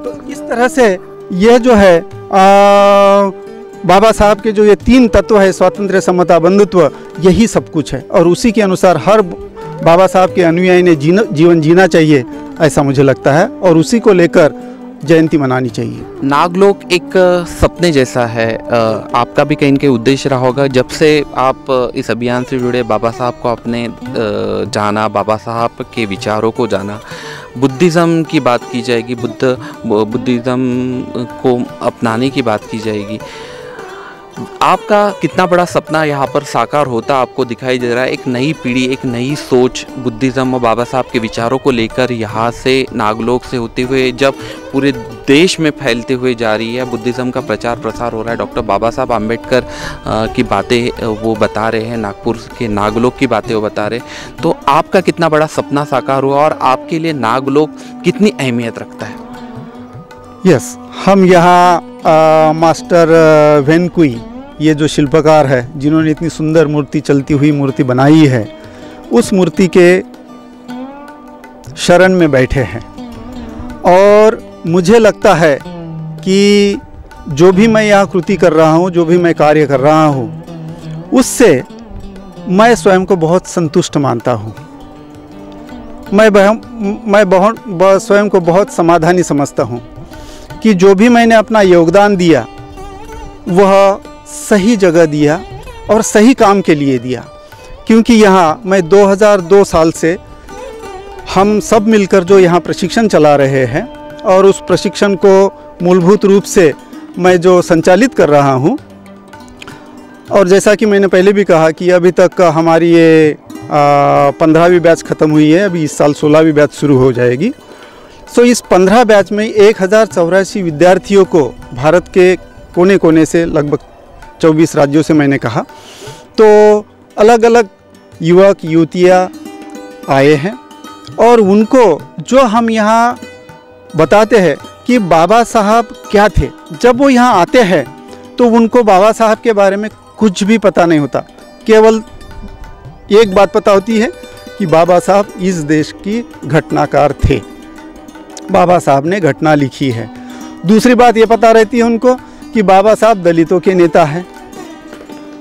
तो इस तरह से यह जो है बाबा साहब के जो ये 3 तत्व है, स्वातंत्र्य, समता, बंधुत्व, यही सब कुछ है। और उसी के अनुसार हर बाबा साहब के अनुयायी ने जीवन जीना चाहिए, ऐसा मुझे लगता है। और उसी को लेकर जयंती मनानी चाहिए। नागलोक एक सपने जैसा है, आपका भी कहीं न कहीं उद्देश्य रहा होगा। जब से आप इस अभियान से जुड़े, बाबा साहब को आपने जाना, बाबा साहब के विचारों को जाना, बुद्धिज़्म की बात की जाएगी, बुद्धिज़्म को अपनाने की बात की जाएगी, आपका कितना बड़ा सपना यहाँ पर साकार होता आपको दिखाई दे रहा है। एक नई पीढ़ी, एक नई सोच बुद्धिज़्म और बाबा साहब के विचारों को लेकर यहाँ से नागलोक से होते हुए जब पूरे देश में फैलते हुए जा रही है, बुद्धिज़्म का प्रचार प्रसार हो रहा है। डॉक्टर बाबा साहब आम्बेडकर की बातें वो बता रहे हैं, नागपुर के नागलोक की बातें वो बता रहे हैं। तो आपका कितना बड़ा सपना साकार हुआ और आपके लिए नागलोक कितनी अहमियत रखता है? यस, हम यहाँ मास्टर वेनकुई, ये जो शिल्पकार है जिन्होंने इतनी सुंदर मूर्ति, चलती हुई मूर्ति बनाई है, उस मूर्ति के शरण में बैठे हैं। और मुझे लगता है कि जो भी मैं यहाँ कृति कर रहा हूँ, जो भी मैं कार्य कर रहा हूँ, उससे मैं स्वयं को बहुत संतुष्ट मानता हूँ। मैं स्वयं को बहुत समाधानी समझता हूँ कि जो भी मैंने अपना योगदान दिया वह सही जगह दिया और सही काम के लिए दिया। क्योंकि यहाँ मैं 2002 साल से हम सब मिलकर जो यहाँ प्रशिक्षण चला रहे हैं, और उस प्रशिक्षण को मूलभूत रूप से मैं जो संचालित कर रहा हूँ, और जैसा कि मैंने पहले भी कहा कि अभी तक हमारी ये 15वीं बैच ख़त्म हुई है, अभी इस साल 16वीं बैच शुरू हो जाएगी। सो इस 15 बैच में 1084 विद्यार्थियों को भारत के कोने कोने से, लगभग 24 राज्यों से मैंने कहा, तो अलग अलग युवक युवतियाँ आए हैं। और उनको जो हम यहाँ बताते हैं कि बाबा साहब क्या थे, जब वो यहाँ आते हैं तो उनको बाबा साहब के बारे में कुछ भी पता नहीं होता। केवल एक बात पता होती है कि बाबा साहब इस देश की घटनाकार थे, बाबा साहब ने घटना लिखी है। दूसरी बात ये पता रहती है उनको कि बाबा साहब दलितों के नेता हैं,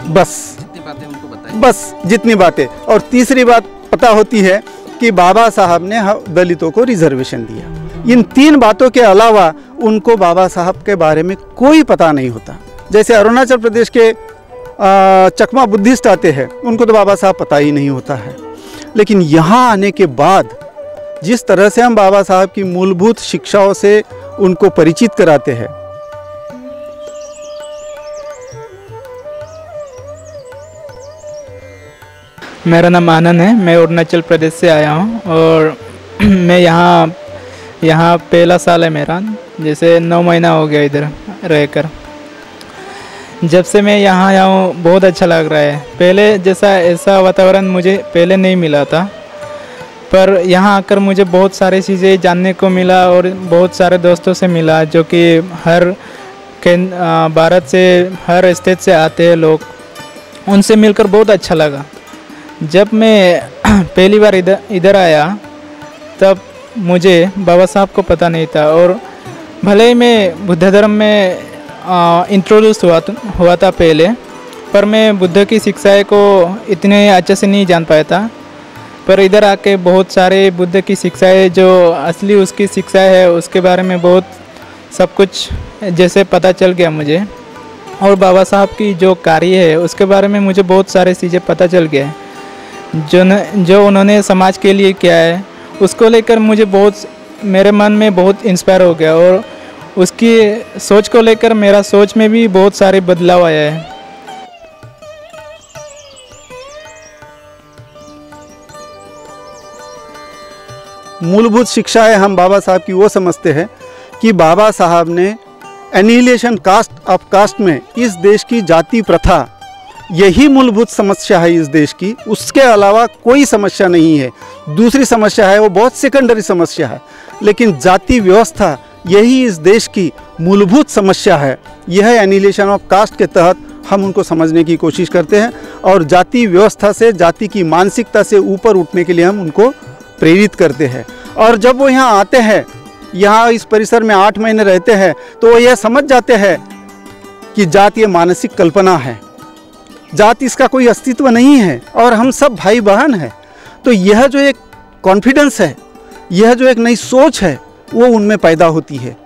बस जितनी बातें उनको बताई, बस जितनी बातें। और तीसरी बात पता होती है कि बाबा साहब ने दलितों को रिजर्वेशन दिया। इन 3 बातों के अलावा उनको बाबा साहब के बारे में कोई पता नहीं होता। जैसे अरुणाचल प्रदेश के चकमा बुद्धिस्ट आते हैं, उनको तो बाबा साहब पता ही नहीं होता है। लेकिन यहाँ आने के बाद जिस तरह से हम बाबा साहब की मूलभूत शिक्षाओं से उनको परिचित कराते हैं, मेरा नाम आनंद है, मैं अरुणाचल प्रदेश से आया हूँ और मैं यहाँ यहाँ पहला साल है मेरा, जैसे 9 महीना हो गया इधर रहकर। जब से मैं यहाँ आया हूँ बहुत अच्छा लग रहा है। पहले जैसा ऐसा वातावरण मुझे पहले नहीं मिला था, पर यहाँ आकर मुझे बहुत सारी चीज़ें जानने को मिला और बहुत सारे दोस्तों से मिला जो कि भारत से, हर स्टेट से आते हैं लोग। उनसे मिलकर बहुत अच्छा लगा। जब मैं पहली बार इधर आया तब मुझे बाबा साहब को पता नहीं था, और भले ही मैं बुद्ध धर्म में इंट्रोड्यूस हुआ था पहले, पर मैं बुद्ध की शिक्षाएं को इतने अच्छे से नहीं जान पाया था। पर इधर आके बहुत सारे बुद्ध की शिक्षाएं, जो असली उसकी शिक्षा है, उसके बारे में बहुत सब कुछ जैसे पता चल गया मुझे। और बाबा साहब की जो कार्य है उसके बारे में मुझे बहुत सारे चीज़ें पता चल गया, जो उन्होंने समाज के लिए किया है, उसको लेकर मुझे बहुत, मेरे मन में बहुत इंस्पायर हो गया। और उसकी सोच को लेकर मेरा सोच में भी बहुत सारे बदलाव आया है। मूलभूत शिक्षाएं हम बाबा साहब की वो समझते हैं कि बाबा साहब ने एनिहिलेशन कास्ट ऑफ कास्ट में इस देश की जाति प्रथा, यही मूलभूत समस्या है इस देश की, उसके अलावा कोई समस्या नहीं है। दूसरी समस्या है वो बहुत सेकेंडरी समस्या है, लेकिन जाति व्यवस्था यही इस देश की मूलभूत समस्या है। यह एनिहिलेशन ऑफ कास्ट के तहत हम उनको समझने की कोशिश करते हैं और जाति व्यवस्था से, जाति की मानसिकता से ऊपर उठने के लिए हम उनको प्रेरित करते हैं। और जब वो यहाँ आते हैं, यहाँ इस परिसर में 8 महीने रहते हैं, तो वो यह समझ जाते हैं कि जाति ये मानसिक कल्पना है, जाति इसका कोई अस्तित्व नहीं है और हम सब भाई बहन हैं। तो यह जो एक कॉन्फिडेंस है, यह जो एक नई सोच है, वो उनमें पैदा होती है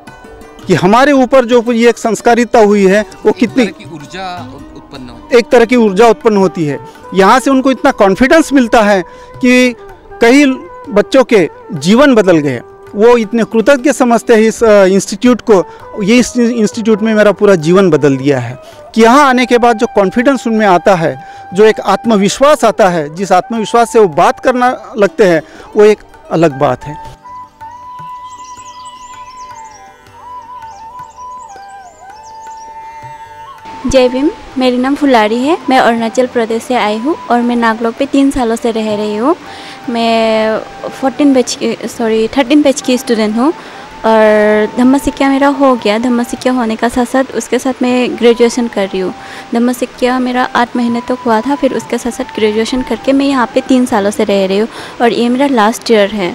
कि हमारे ऊपर जो ये एक संस्कारिता हुई है वो कितनी ऊर्जा उत्पन्न होती है, एक तरह की ऊर्जा उत्पन्न होती है। यहाँ से उनको इतना कॉन्फिडेंस मिलता है कि कई बच्चों के जीवन बदल गए। वो इतने कृतज्ञ समझते हैं इस इंस्टीट्यूट को, ये इस इंस्टीट्यूट में मेरा पूरा जीवन बदल दिया है। कि यहाँ आने के बाद जो कॉन्फिडेंस उनमें आता है, जो एक आत्मविश्वास आता है, जिस आत्मविश्वास से वो बात करना लगते हैं, वो एक अलग बात है। जय भीम। मेरी नाम फुलारी है। मैं अरुणाचल प्रदेश से आई हूँ और मैं नागलोक पे 3 सालों से रह रही हूँ। मैं 13 बैच की स्टूडेंट हूँ और धम्मसिक्ख्या मेरा हो गया। धम्मसिक्ख्या होने का साथ साथ उसके साथ मैं ग्रेजुएशन कर रही हूँ। धम्मसिक्ख्या मेरा 8 महीने तक हुआ था, फिर उसके साथ साथ ग्रेजुएशन करके मैं यहाँ पे 3 सालों से रह रही हूँ और ये मेरा लास्ट ईयर है।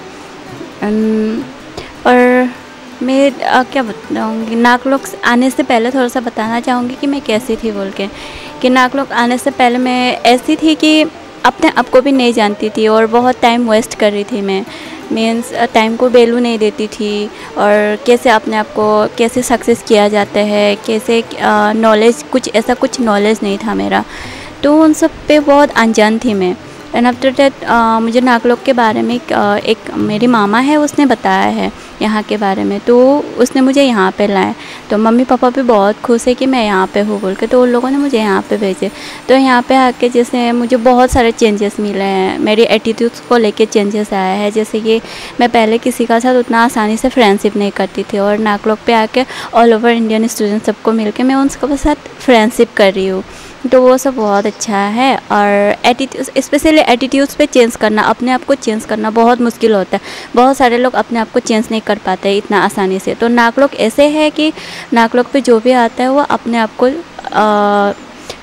और मैं क्या बताऊँगी, नागलोक आने से पहले थोड़ा सा बताना चाहूँगी कि मैं कैसी थी बोल के। कि नागलोक आने से पहले मैं ऐसी थी कि अपने आप को भी नहीं जानती थी और बहुत टाइम वेस्ट कर रही थी। मैं मीन्स टाइम को वैल्यू नहीं देती थी और कैसे अपने आप को कैसे सक्सेस किया जाता है, कैसे नॉलेज, कुछ नॉलेज नहीं था मेरा। तो उन सब पे बहुत अनजान थी मैं। एंड आफ्टर दैट मुझे नागलोक के बारे में एक मेरी मामा है, उसने बताया है यहाँ के बारे में, तो उसने मुझे यहाँ पे लाया। तो मम्मी पापा भी बहुत खुश है कि मैं यहाँ पे हूँ बोल के, तो उन लोगों ने मुझे यहाँ पे भेजे। तो यहाँ पे आके जैसे मुझे बहुत सारे चेंजेस मिले हैं, मेरी एटीट्यूड्स को लेके चेंजेस आया है। जैसे कि मैं पहले किसी का साथ उतना आसानी से फ्रेंडशिप नहीं करती थी और नागलोक पे आके ऑल ओवर इंडियन स्टूडेंट सबको मिल के मैं उनके साथ फ्रेंडशिप कर रही हूँ। तो वो सब बहुत अच्छा है। और स्पेशली एटीट्यूड्स पे चेंज करना, अपने आप को चेंज करना बहुत मुश्किल होता है। बहुत सारे लोग अपने आप को चेंज नहीं कर पाते इतना आसानी से। तो नागलोक ऐसे है कि नागलोक पे जो भी आता है वो अपने आप को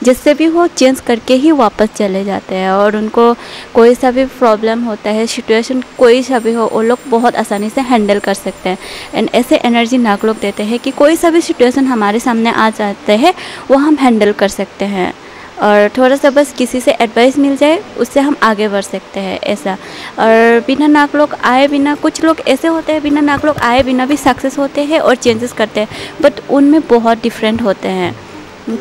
जिससे भी हो चेंज करके ही वापस चले जाते हैं। और उनको कोई सा भी प्रॉब्लम होता है, सिचुएशन कोई सा भी हो, वो लोग बहुत आसानी से हैंडल कर सकते हैं। एंड ऐसे एनर्जी नागलोक देते हैं कि कोई सा भी सिचुएशन हमारे सामने आ जाते हैं वो हम हैंडल कर सकते हैं। और थोड़ा सा बस किसी से एडवाइस मिल जाए, उससे हम आगे बढ़ सकते हैं ऐसा। और बिना नागलोक आए बिना, कुछ लोग ऐसे होते हैं बिना नागलोक आए बिना भी सक्सेस होते हैं और चेंजेस करते हैं, बट उनमें बहुत डिफरेंट होते हैं।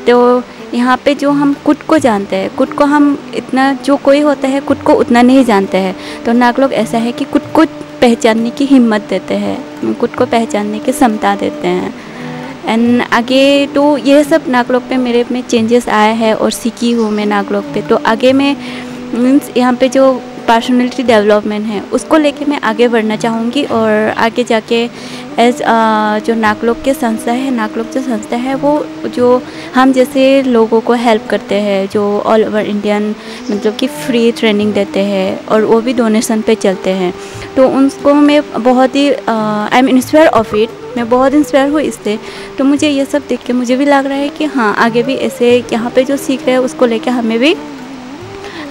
तो यहाँ पे जो हम खुद को जानते हैं, खुद को हम इतना, जो कोई होता है खुद को उतना नहीं जानते हैं। तो नागलोक ऐसा है कि खुद को पहचानने की हिम्मत देते हैं, खुद को पहचानने की क्षमता देते हैं। एंड आगे तो ये सब नागलोक पे मेरे में चेंजेस आए हैं और सीखी हूँ मैं नागलोक पे। तो आगे मैं मीन्स यहाँ पे जो पर्सनैलिटी डेवलपमेंट है उसको लेके मैं आगे बढ़ना चाहूँगी और आगे जाके एज जो नागलोक के संस्था है, नागलोक जो संस्था है वो जो हम जैसे लोगों को हेल्प करते हैं, जो ऑल ओवर इंडियन मतलब कि फ्री ट्रेनिंग देते हैं और वो भी डोनेशन पे चलते हैं, तो उनको मैं बहुत ही I am inspire of it, मैं बहुत इंस्पायर हुई इससे। तो मुझे ये सब देख के मुझे भी लग रहा है कि हाँ आगे भी ऐसे यहाँ पे जो सीख रहे हैं उसको लेके हमें भी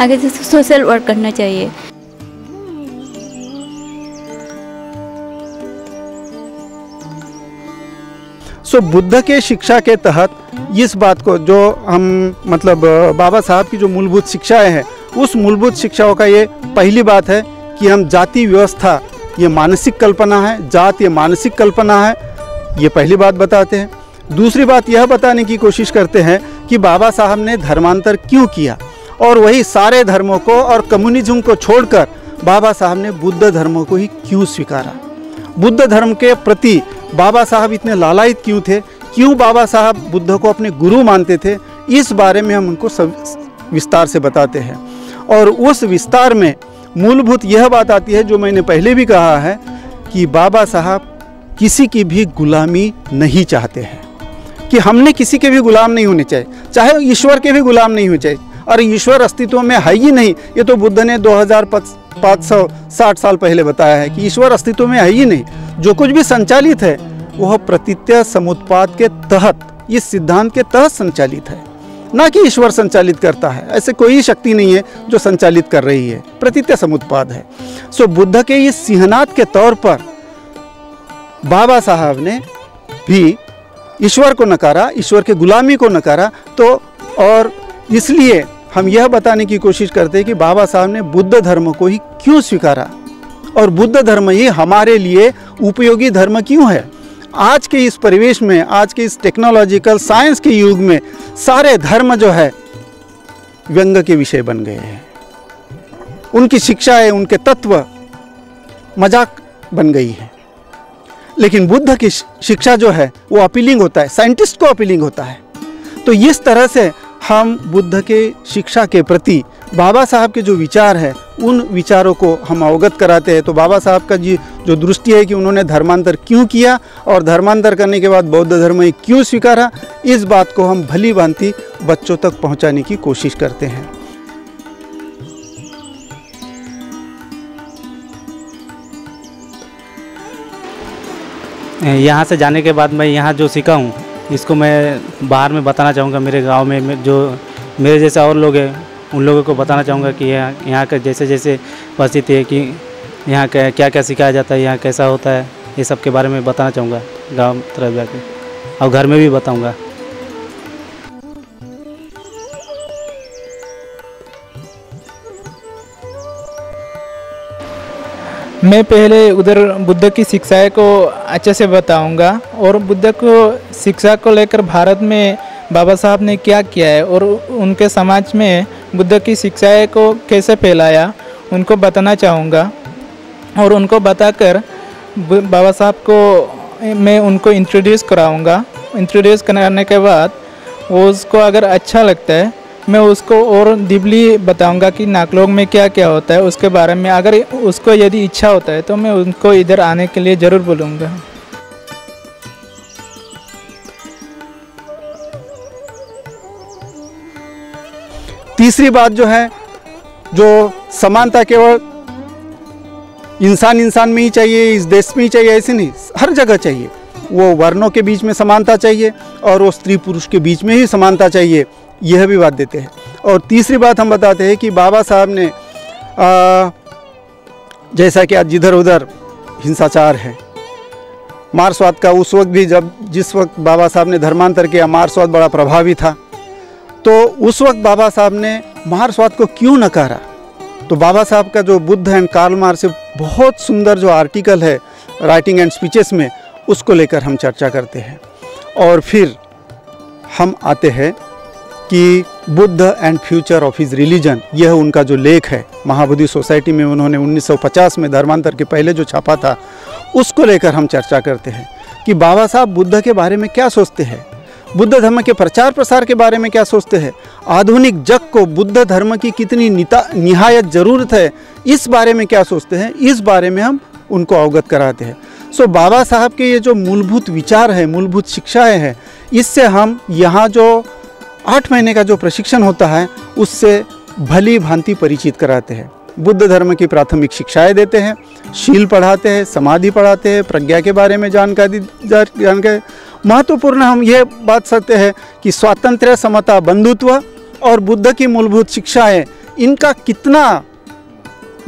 आगे जैसे सोशल वर्क करना चाहिए। सो बुद्ध के शिक्षा के तहत इस बात को जो हम मतलब बाबा साहब की जो मूलभूत शिक्षाएं हैं, उस मूलभूत शिक्षाओं का ये पहली बात है कि हम जाति व्यवस्था ये मानसिक कल्पना है, जात ये मानसिक कल्पना है, ये पहली बात बताते हैं। दूसरी बात यह बताने की कोशिश करते हैं कि बाबा साहब ने धर्मांतर क्यों किया और वही सारे धर्मों को और कम्युनिज्म को छोड़कर बाबा साहब ने बुद्ध धर्म को ही क्यों स्वीकारा, बुद्ध धर्म के प्रति बाबा साहब इतने लालायित क्यों थे, क्यों बाबा साहब बुद्ध को अपने गुरु मानते थे, इस बारे में हम उनको सब विस्तार से बताते हैं। और उस विस्तार में मूलभूत यह बात आती है जो मैंने पहले भी कहा है कि बाबा साहब किसी की भी गुलामी नहीं चाहते हैं, कि हमने किसी के भी गुलाम नहीं होने चाहिए, चाहे ईश्वर के भी गुलाम नहीं होने चाहिए। और ईश्वर अस्तित्व में है ही नहीं, ये तो बुद्ध ने 2560 साल पहले बताया है कि ईश्वर अस्तित्व में है ही नहीं। जो कुछ भी संचालित है वह प्रतीत्य समुत्पाद के तहत, इस सिद्धांत के तहत संचालित है, ना कि ईश्वर संचालित करता है। ऐसे कोई शक्ति नहीं है जो संचालित कर रही है, प्रतीत्य समुत्पाद है। सो बुद्ध के इस सिंहनाद के तौर पर बाबा साहब ने भी ईश्वर को नकारा, ईश्वर के गुलामी को नकारा। तो और इसलिए हम यह बताने की कोशिश करते हैं कि बाबा साहब ने बुद्ध धर्म को ही क्यों स्वीकारा और बुद्ध धर्म ही हमारे लिए उपयोगी धर्म क्यों है। आज के इस परिवेश में, आज के इस टेक्नोलॉजिकल साइंस के युग में सारे धर्म जो है व्यंग के विषय बन गए हैं, उनकी शिक्षाएं, उनके तत्व मजाक बन गई है। लेकिन बुद्ध की शिक्षा जो है वो अपीलिंग होता है, साइंटिस्ट को अपीलिंग होता है। तो इस तरह से हम बुद्ध के शिक्षा के प्रति बाबा साहब के जो विचार है उन विचारों को हम अवगत कराते हैं। तो बाबा साहब का जो दृष्टि है कि उन्होंने धर्मांतर क्यों किया और धर्मांतर करने के बाद बौद्ध धर्म ही क्यों स्वीकारा, इस बात को हम भली भांति बच्चों तक पहुंचाने की कोशिश करते हैं। यहाँ से जाने के बाद मैं यहाँ जो सीखा हूँ इसको मैं बाहर में बताना चाहूँगा। मेरे गांव में जो मेरे जैसे और लोग हैं उन लोगों को बताना चाहूँगा कि यहाँ का जैसे जैसे परिस्थिति है कि यहाँ क्या क्या सिखाया जाता है, यहाँ कैसा होता है, ये सब के बारे में बताना चाहूँगा गांव तरफ जाके, और घर में भी बताऊँगा। मैं पहले उधर बुद्ध की शिक्षाएं को अच्छे से बताऊंगा और बुद्ध को शिक्षा को लेकर भारत में बाबा साहब ने क्या किया है और उनके समाज में बुद्ध की शिक्षाएं को कैसे फैलाया उनको बताना चाहूँगा। और उनको बताकर बाबा साहब को मैं उनको इंट्रोड्यूस कराऊँगा। इंट्रोड्यूस कराने के बाद वो उसको अगर अच्छा लगता है मैं उसको और डीपली बताऊंगा कि नागलोक में क्या क्या होता है उसके बारे में। अगर उसको यदि इच्छा होता है तो मैं उनको इधर आने के लिए ज़रूर बोलूँगा। तीसरी बात जो है, जो समानता केवल इंसान में ही चाहिए, इस देश में ही चाहिए, ऐसे नहीं, हर जगह चाहिए। वो वर्णों के बीच में समानता चाहिए और वो स्त्री पुरुष के बीच में ही समानता चाहिए, यह भी बात देते हैं। और तीसरी बात हम बताते हैं कि बाबा साहब ने जैसा कि आज जिधर उधर हिंसाचार है, मार्क्सवाद का उस वक्त भी जिस वक्त बाबा साहब ने धर्मांतर किया मार्क्सवाद बड़ा प्रभावी था, तो उस वक्त बाबा साहब ने मार्क्सवाद को क्यों नकारा। तो बाबा साहब का जो बुद्ध एंड कार्ल मार्क्स से बहुत सुंदर जो आर्टिकल है राइटिंग एंड स्पीचेस में, उसको लेकर हम चर्चा करते हैं। और फिर हम आते हैं कि Buddha and future of his religion, यह उनका जो लेख है महाबोधि सोसाइटी में उन्होंने 1950 में धर्मांतर के पहले जो छापा था, उसको लेकर हम चर्चा करते हैं कि बाबा साहब बुद्ध के बारे में क्या सोचते हैं। बुद्ध धर्म के प्रचार प्रसार के बारे में क्या सोचते हैं, आधुनिक जग को बुद्ध धर्म की कितनी निहायत ज़रूरत है इस बारे में क्या सोचते हैं, इस बारे में हम उनको अवगत कराते हैं। सो बाबा साहब के ये जो मूलभूत विचार है, मूलभूत शिक्षाएं हैं, इससे हम यहाँ जो 8 महीने का जो प्रशिक्षण होता है उससे भली भांति परिचित कराते हैं। बुद्ध धर्म की प्राथमिक शिक्षाएं देते हैं, शील पढ़ाते हैं, समाधि पढ़ाते हैं, प्रज्ञा के बारे में जानकारी महत्वपूर्ण हम ये बात करते हैं कि स्वातंत्र्य, समता, बंधुत्व और बुद्ध की मूलभूत शिक्षाएं, इनका कितना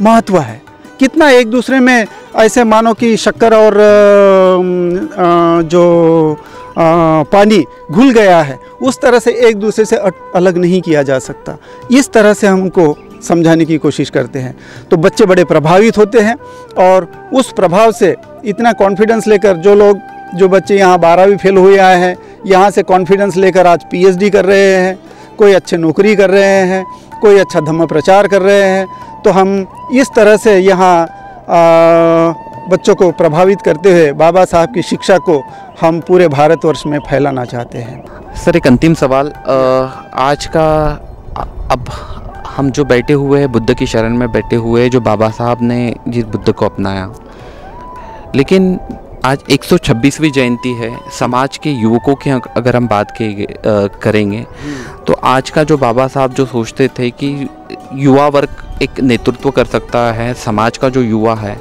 महत्व है, कितना एक दूसरे में ऐसे मानो कि शक्कर और जो पानी घुल गया है उस तरह से एक दूसरे से अलग नहीं किया जा सकता। इस तरह से हम उनको समझाने की कोशिश करते हैं तो बच्चे बड़े प्रभावित होते हैं और उस प्रभाव से इतना कॉन्फिडेंस लेकर जो बच्चे यहाँ 12वीं फेल हुए आए हैं, यहाँ से कॉन्फिडेंस लेकर आज PhD कर रहे हैं, कोई अच्छे नौकरी कर रहे हैं, कोई अच्छा धम्म प्रचार कर रहे हैं। तो हम इस तरह से यहाँ बच्चों को प्रभावित करते हुए बाबा साहब की शिक्षा को हम पूरे भारतवर्ष में फैलाना चाहते हैं। सर, एक अंतिम सवाल, आज का अब हम जो बैठे हुए हैं, बुद्ध की शरण में बैठे हुए हैं, जो बाबा साहब ने जिस बुद्ध को अपनाया, लेकिन आज 126वीं जयंती है। समाज के युवकों की अगर हम बात करेंगे तो आज का जो बाबा साहब जो सोचते थे कि युवा वर्ग एक नेतृत्व कर सकता है, समाज का जो युवा है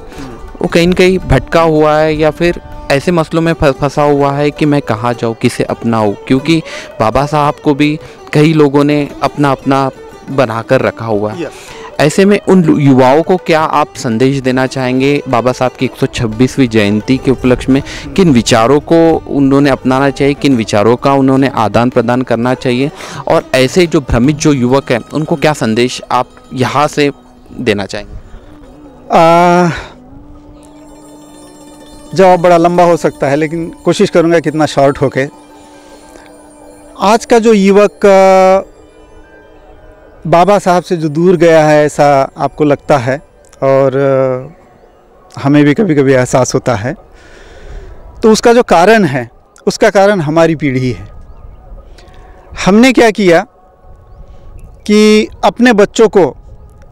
वो कहीं न कहीं भटका हुआ है या फिर ऐसे मसलों में फंसा हुआ है कि मैं कहाँ जाऊँ, किसे अपनाऊँ, क्योंकि बाबा साहब को भी कई लोगों ने अपना अपना बनाकर रखा हुआ है। ऐसे में उन युवाओं को क्या आप संदेश देना चाहेंगे बाबा साहब की 126वीं जयंती के उपलक्ष्य में? किन विचारों को उन्होंने अपनाना चाहिए, किन विचारों का उन्होंने आदान प्रदान करना चाहिए, और ऐसे जो भ्रमित जो युवक हैं उनको क्या संदेश आप यहाँ से देना चाहेंगे? जवाब बड़ा लंबा हो सकता है लेकिन कोशिश करूँगा कितना शॉर्ट होके। आज का जो युवक बाबा साहब से जो दूर गया है ऐसा आपको लगता है और हमें भी कभी कभी एहसास होता है, तो उसका जो कारण है उसका कारण हमारी पीढ़ी है। हमने क्या किया कि अपने बच्चों को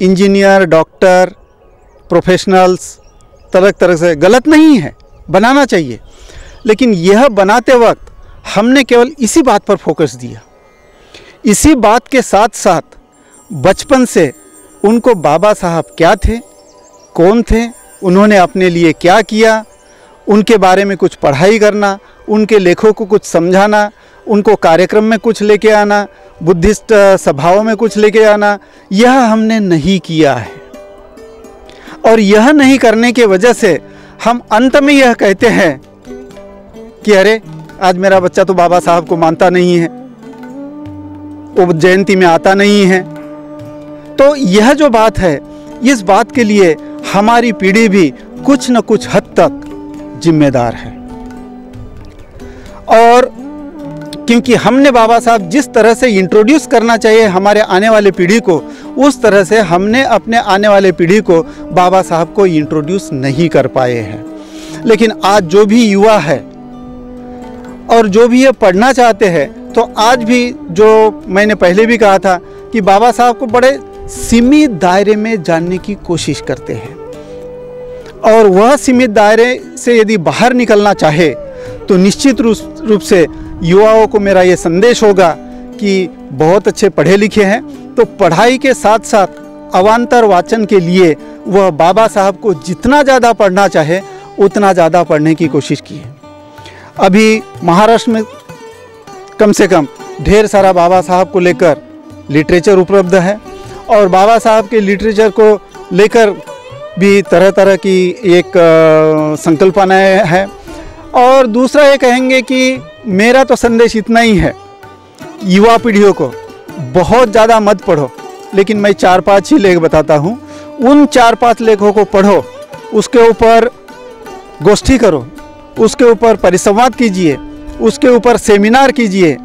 इंजीनियर, डॉक्टर, प्रोफेशनल्स तरह तरह से, गलत नहीं है, बनाना चाहिए, लेकिन यह बनाते वक्त हमने केवल इसी बात पर फोकस दिया। इसी बात के साथ साथ बचपन से उनको बाबा साहब क्या थे, कौन थे, उन्होंने अपने लिए क्या किया, उनके बारे में कुछ पढ़ाई करना, उनके लेखों को कुछ समझाना, उनको कार्यक्रम में कुछ लेके आना, बुद्धिस्ट सभाओं में कुछ लेके आना, यह हमने नहीं किया है। और यह नहीं करने के वजह से हम अंत में यह कहते हैं कि अरे आज मेरा बच्चा तो बाबा साहब को मानता नहीं है, वो जयंती में आता नहीं है। तो यह जो बात है, इस बात के लिए हमारी पीढ़ी भी कुछ न कुछ हद तक जिम्मेदार है। और क्योंकि हमने बाबा साहब जिस तरह से इंट्रोड्यूस करना चाहिए हमारे आने वाले पीढ़ी को, उस तरह से हमने अपने आने वाले पीढ़ी को बाबा साहब को इंट्रोड्यूस नहीं कर पाए हैं। लेकिन आज जो भी युवा है और जो भी ये पढ़ना चाहते हैं, तो आज भी जो मैंने पहले भी कहा था कि बाबा साहब को बड़े सीमित दायरे में जानने की कोशिश करते हैं, और वह सीमित दायरे से यदि बाहर निकलना चाहे तो निश्चित रूप से युवाओं को मेरा ये संदेश होगा कि बहुत अच्छे पढ़े लिखे हैं, तो पढ़ाई के साथ साथ अवान्तर वाचन के लिए वह बाबा साहब को जितना ज़्यादा पढ़ना चाहे उतना ज़्यादा पढ़ने की कोशिश की है। अभी महाराष्ट्र में कम से कम ढेर सारा बाबा साहब को लेकर लिटरेचर उपलब्ध है, और बाबा साहब के लिटरेचर को लेकर भी तरह तरह की एक संकल्पनाएं है। और दूसरा ये कहेंगे कि मेरा तो संदेश इतना ही है, युवा पीढ़ियों को बहुत ज़्यादा मत पढ़ो, लेकिन मैं 4-5 ही लेख बताता हूँ। उन 4-5 लेखों को पढ़ो, उसके ऊपर गोष्ठी करो, उसके ऊपर परिसंवाद कीजिए, उसके ऊपर सेमिनार कीजिए,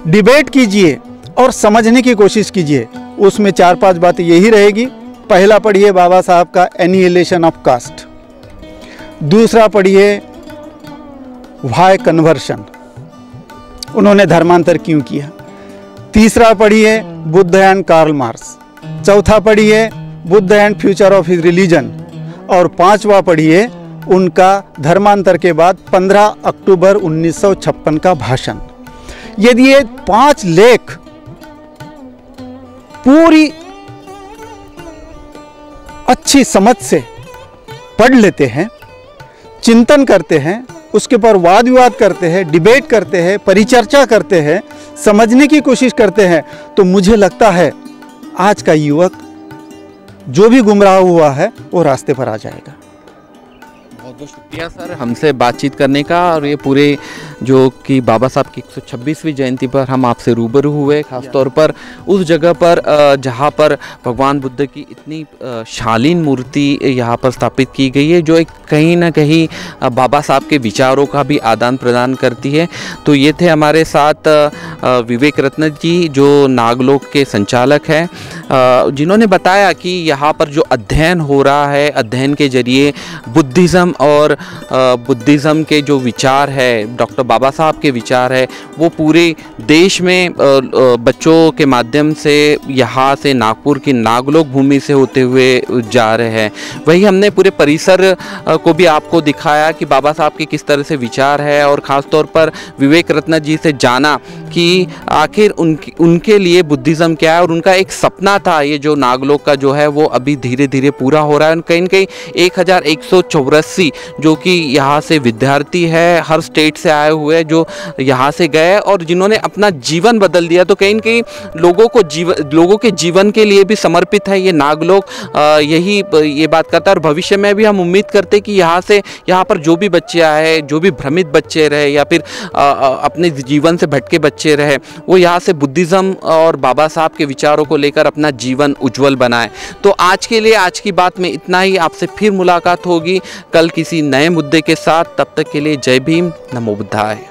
डिबेट कीजिए और समझने की कोशिश कीजिए। उसमें 4-5 बातें यही रहेगी। पहला पढ़िए बाबा साहब का एनिहिलेशन ऑफ कास्ट, दूसरा पढ़िए व्हाई कन्वर्शन, उन्होंने धर्मांतर क्यों किया। तीसरा पढ़िए बुद्ध एंड कार्ल मार्क्स। चौथा पढ़िए Buddha and future of his religion. और पांचवा पढ़िए उनका धर्मांतर के बाद 15 अक्टूबर 1956 का भाषण। यदि ये 5 लेख पूरी अच्छी समझ से पढ़ लेते हैं, चिंतन करते हैं, उसके ऊपर वाद विवाद करते हैं, डिबेट करते हैं, परिचर्चा करते हैं, समझने की कोशिश करते हैं, तो मुझे लगता है आज का युवक जो भी गुमराह हुआ है वो रास्ते पर आ जाएगा। बहुत बहुत शुक्रिया सर हमसे बातचीत करने का। और ये पूरे जो कि बाबा साहब की 126वीं जयंती पर हम आपसे रूबरू हुए, खासतौर पर उस जगह पर जहाँ पर भगवान बुद्ध की इतनी शालीन मूर्ति यहाँ पर स्थापित की गई है, जो एक कहीं ना कहीं बाबा साहब के विचारों का भी आदान प्रदान करती है। तो ये थे हमारे साथ विवेक रत्न जी, जो नागलोक के संचालक हैं, जिन्होंने बताया कि यहाँ पर जो अध्ययन हो रहा है, अध्ययन के जरिए बुद्धिज़्म और बुद्धिज़्म के जो विचार है, डॉक्टर बाबा साहब के विचार है, वो पूरे देश में बच्चों के माध्यम से यहाँ से नागपुर की नागलोक भूमि से होते हुए जा रहे हैं। वही हमने पूरे परिसर को भी आपको दिखाया कि बाबा साहब के किस तरह से विचार है, और ख़ास तौर पर विवेक रत्न जी से जाना कि आखिर उनके लिए बुद्धिज़्म क्या है, और उनका एक सपना था ये जो नागलोक का जो है वो अभी धीरे धीरे पूरा हो रहा है। कहीं न कहीं 1184 जो कि यहाँ से विद्यार्थी है, हर स्टेट से आए हुए जो यहाँ से गए और जिन्होंने अपना जीवन बदल दिया। तो कहीं न कहीं लोगों के जीवन के लिए भी समर्पित है ये नागलोक, यही ये बात करता है। और भविष्य में भी हम उम्मीद करते कि यहाँ पर जो भी बच्चे आए, जो भी भ्रमित बच्चे रहे या फिर अपने जीवन से भटके बच्चे रहे, वो यहाँ से बुद्धिज़्म और बाबा साहब के विचारों को लेकर अपना जीवन उज्जवल बनाए। तो आज के लिए आज की बात में इतना ही। आपसे फिर मुलाकात होगी कल किसी नए मुद्दे के साथ। तब तक के लिए जय भीम, नमो बुद्धाय।